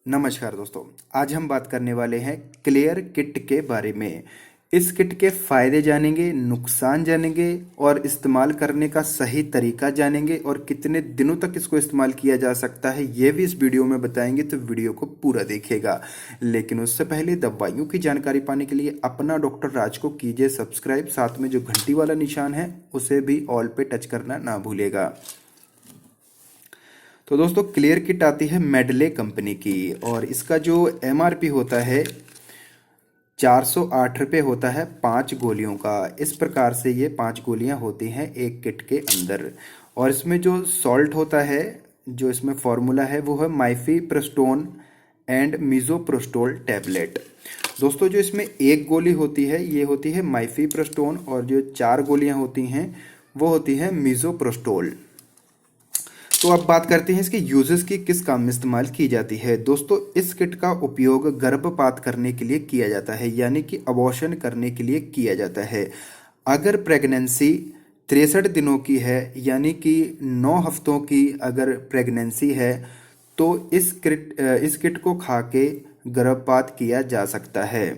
नमस्कार दोस्तों। आज हम बात करने वाले हैं क्लियर किट के बारे में। इस किट के फायदे जानेंगे, नुकसान जानेंगे और इस्तेमाल करने का सही तरीका जानेंगे और कितने दिनों तक इसको इस्तेमाल किया जा सकता है ये भी इस वीडियो में बताएंगे, तो वीडियो को पूरा देखिएगा। लेकिन उससे पहले दवाइयों की जानकारी पाने के लिए अपना डॉक्टर राज को कीजिए सब्सक्राइब, साथ में जो घंटी वाला निशान है उसे भी ऑल पे टच करना ना भूलेगा। तो दोस्तों, क्लियर किट आती है मेडले कंपनी की और इसका जो एमआरपी होता है 408 रुपये होता है 5 गोलियों का। इस प्रकार से ये 5 गोलियां होती हैं एक किट के अंदर। और इसमें जो सॉल्ट होता है, जो इसमें फॉर्मूला है वो है माइफीप्रोस्टोन एंड मीजोप्रोस्टोल टैबलेट। दोस्तों, जो इसमें एक गोली होती है ये होती है माइफीप्रोस्टोन और जो 4 गोलियां होती हैं वो होती हैं मीजोप्रोस्टोल। तो अब बात करते हैं इसके यूजेस की, किस काम में इस्तेमाल की जाती है। दोस्तों, इस किट का उपयोग गर्भपात करने के लिए किया जाता है, यानी कि अबॉर्शन करने के लिए किया जाता है। अगर प्रेगनेंसी 63 दिनों की है, यानी कि 9 हफ्तों की अगर प्रेगनेंसी है, तो इस किट को खा के गर्भपात किया जा सकता है।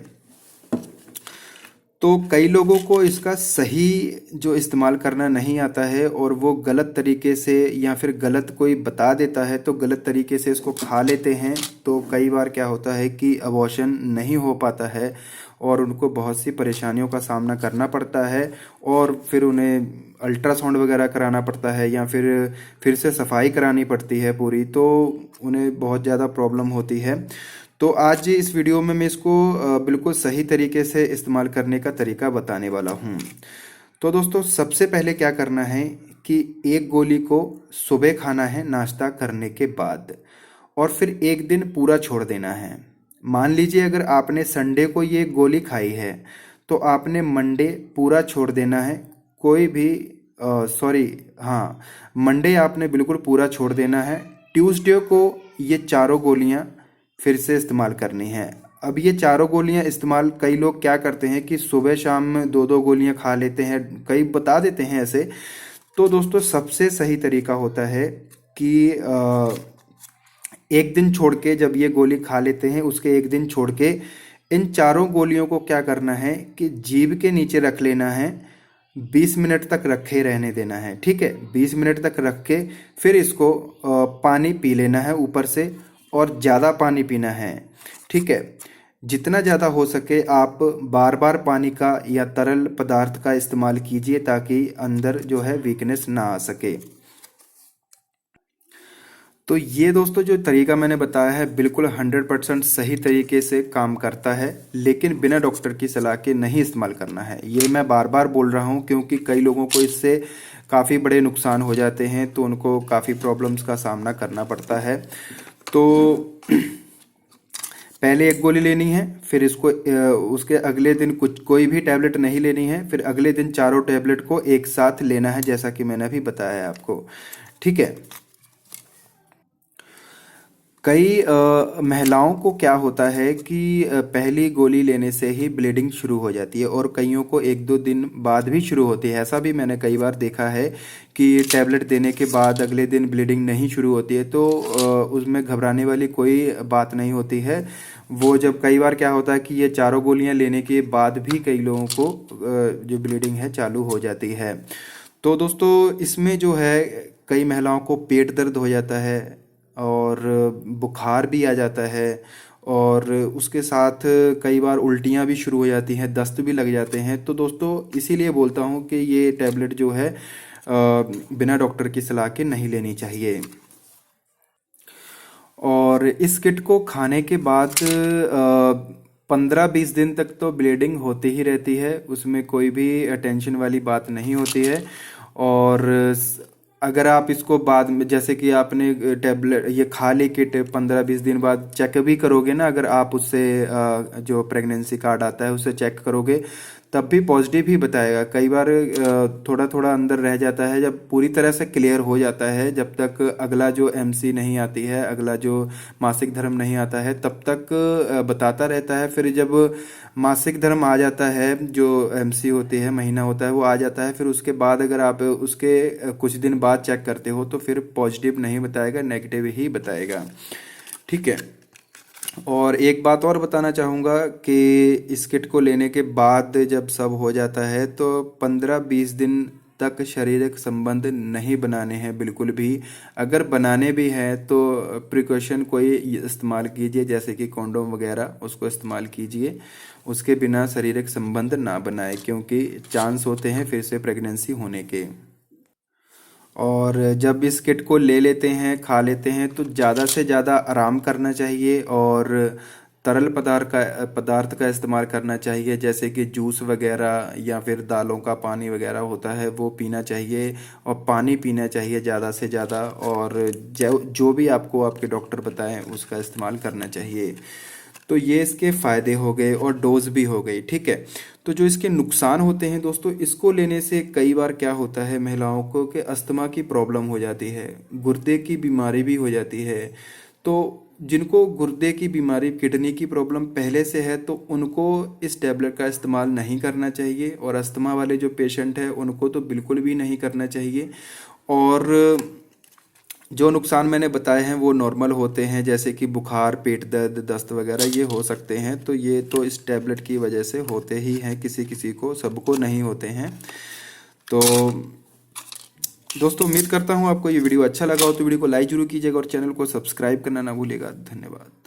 तो कई लोगों को इसका सही जो इस्तेमाल करना नहीं आता है और वो गलत तरीके से या फिर गलत कोई बता देता है तो गलत तरीके से इसको खा लेते हैं। तो कई बार क्या होता है कि अबॉर्शन नहीं हो पाता है और उनको बहुत सी परेशानियों का सामना करना पड़ता है और फिर उन्हें अल्ट्रासाउंड वगैरह कराना पड़ता है या फिर से सफाई करानी पड़ती है पूरी, तो उन्हें बहुत ज़्यादा प्रॉब्लम होती है। तो आज इस वीडियो में मैं इसको बिल्कुल सही तरीके से इस्तेमाल करने का तरीका बताने वाला हूँ। तो दोस्तों, सबसे पहले क्या करना है कि एक गोली को सुबह खाना है नाश्ता करने के बाद और फिर एक दिन पूरा छोड़ देना है। मान लीजिए अगर आपने संडे को ये गोली खाई है तो आपने मंडे पूरा छोड़ देना है। कोई भी सॉरी हाँ, मंडे आपने बिल्कुल पूरा छोड़ देना है। ट्यूसडे को ये चारों गोलियां फिर से इस्तेमाल करनी है। अब ये चारों गोलियां इस्तेमाल कई लोग क्या करते हैं कि सुबह शाम में 2-2 गोलियां खा लेते हैं, कई बता देते हैं ऐसे। तो दोस्तों, सबसे सही तरीका होता है कि एक दिन छोड़ के, जब ये गोली खा लेते हैं उसके एक दिन छोड़ के इन चारों गोलियों को क्या करना है कि जीभ के नीचे रख लेना है। 20 मिनट तक रखे रहने देना है, ठीक है। 20 मिनट तक रख के फिर इसको पानी पी लेना है ऊपर से, और ज़्यादा पानी पीना है, ठीक है। जितना ज़्यादा हो सके आप बार बार पानी का या तरल पदार्थ का इस्तेमाल कीजिए ताकि अंदर जो है वीकनेस ना आ सके। तो ये दोस्तों जो तरीका मैंने बताया है बिल्कुल 100% सही तरीके से काम करता है, लेकिन बिना डॉक्टर की सलाह के नहीं इस्तेमाल करना है। ये मैं बार बार बोल रहा हूँ क्योंकि कई लोगों को इससे काफ़ी बड़े नुकसान हो जाते हैं, तो उनको काफ़ी प्रॉब्लम्स का सामना करना पड़ता है। तो पहले एक गोली लेनी है, फिर इसको उसके अगले दिन कोई भी टैबलेट नहीं लेनी है, फिर अगले दिन चारों टैबलेट को एक साथ लेना है, जैसा कि मैंने अभी बताया है आपको, ठीक है। कई महिलाओं को क्या होता है कि पहली गोली लेने से ही ब्लीडिंग शुरू हो जाती है और कईयों को 1-2 दिन बाद भी शुरू होती है। ऐसा भी मैंने कई बार देखा है कि टैबलेट देने के बाद अगले दिन ब्लीडिंग नहीं शुरू होती है, तो उसमें घबराने वाली कोई बात नहीं होती है। वो जब कई बार क्या होता है कि ये चारों गोलियां लेने के बाद भी कई लोगों को जो ब्लीडिंग है चालू हो जाती है। तो दोस्तों, इसमें जो है कई महिलाओं को पेट दर्द हो जाता है और बुखार भी आ जाता है और उसके साथ कई बार उल्टियाँ भी शुरू हो जाती हैं, दस्त भी लग जाते हैं। तो दोस्तों, इसीलिए बोलता हूँ कि ये टैबलेट जो है बिना डॉक्टर की सलाह के नहीं लेनी चाहिए। और इस किट को खाने के बाद 15-20 दिन तक तो ब्लीडिंग होती ही रहती है, उसमें कोई भी टेंशन वाली बात नहीं होती है। और अगर आप इसको बाद में, जैसे कि आपने टैबलेट ये खा ली किट, 15-20 दिन बाद चेक भी करोगे ना, अगर आप उससे जो प्रेगनेंसी कार्ड आता है उससे चेक करोगे तब भी पॉजिटिव ही बताएगा। कई बार थोड़ा थोड़ा अंदर रह जाता है, जब पूरी तरह से क्लियर हो जाता है, जब तक अगला जो एमसी नहीं आती है, अगला जो मासिक धर्म नहीं आता है, तब तक बताता रहता है। फिर जब मासिक धर्म आ जाता है, जो एमसी होती है, महीना होता है, वो आ जाता है, फिर उसके बाद अगर आप उसके कुछ दिन बाद चेक करते हो तो फिर पॉजिटिव नहीं बताएगा, नेगेटिव ही बताएगा, ठीक है। और एक बात और बताना चाहूँगा कि इस किट को लेने के बाद जब सब हो जाता है तो 15-20 दिन तक शारीरिक संबंध नहीं बनाने हैं बिल्कुल भी। अगर बनाने भी हैं तो प्रिकॉशन कोई इस्तेमाल कीजिए, जैसे कि कॉन्डोम वगैरह उसको इस्तेमाल कीजिए। उसके बिना शारीरिक संबंध ना बनाए, क्योंकि चांस होते हैं फिर से प्रेगनेंसी होने के। और जब इस किट को ले लेते हैं, खा लेते हैं, तो ज़्यादा से ज़्यादा आराम करना चाहिए और तरल पदार्थ का इस्तेमाल करना चाहिए, जैसे कि जूस वगैरह या फिर दालों का पानी वगैरह होता है वो पीना चाहिए। और पानी पीना चाहिए ज़्यादा से ज़्यादा, और जो भी आपको आपके डॉक्टर बताएं उसका इस्तेमाल करना चाहिए। तो ये इसके फ़ायदे हो गए और डोज भी हो गई, ठीक है। तो जो इसके नुकसान होते हैं दोस्तों, इसको लेने से कई बार क्या होता है महिलाओं को कि अस्थमा की प्रॉब्लम हो जाती है, गुर्दे की बीमारी भी हो जाती है। तो जिनको गुर्दे की बीमारी, किडनी की प्रॉब्लम पहले से है, तो उनको इस टैबलेट का इस्तेमाल नहीं करना चाहिए। और अस्थमा वाले जो पेशेंट हैं उनको तो बिल्कुल भी नहीं करना चाहिए। और जो नुकसान मैंने बताए हैं वो नॉर्मल होते हैं, जैसे कि बुखार, पेट दर्द, दस्त वगैरह ये हो सकते हैं। तो ये तो इस टैबलेट की वजह से होते ही हैं, किसी किसी को, सबको नहीं होते हैं। तो दोस्तों उम्मीद करता हूँ आपको ये वीडियो अच्छा लगा हो, तो वीडियो को लाइक जरूर कीजिएगा और चैनल को सब्सक्राइब करना ना भूलिएगा। धन्यवाद।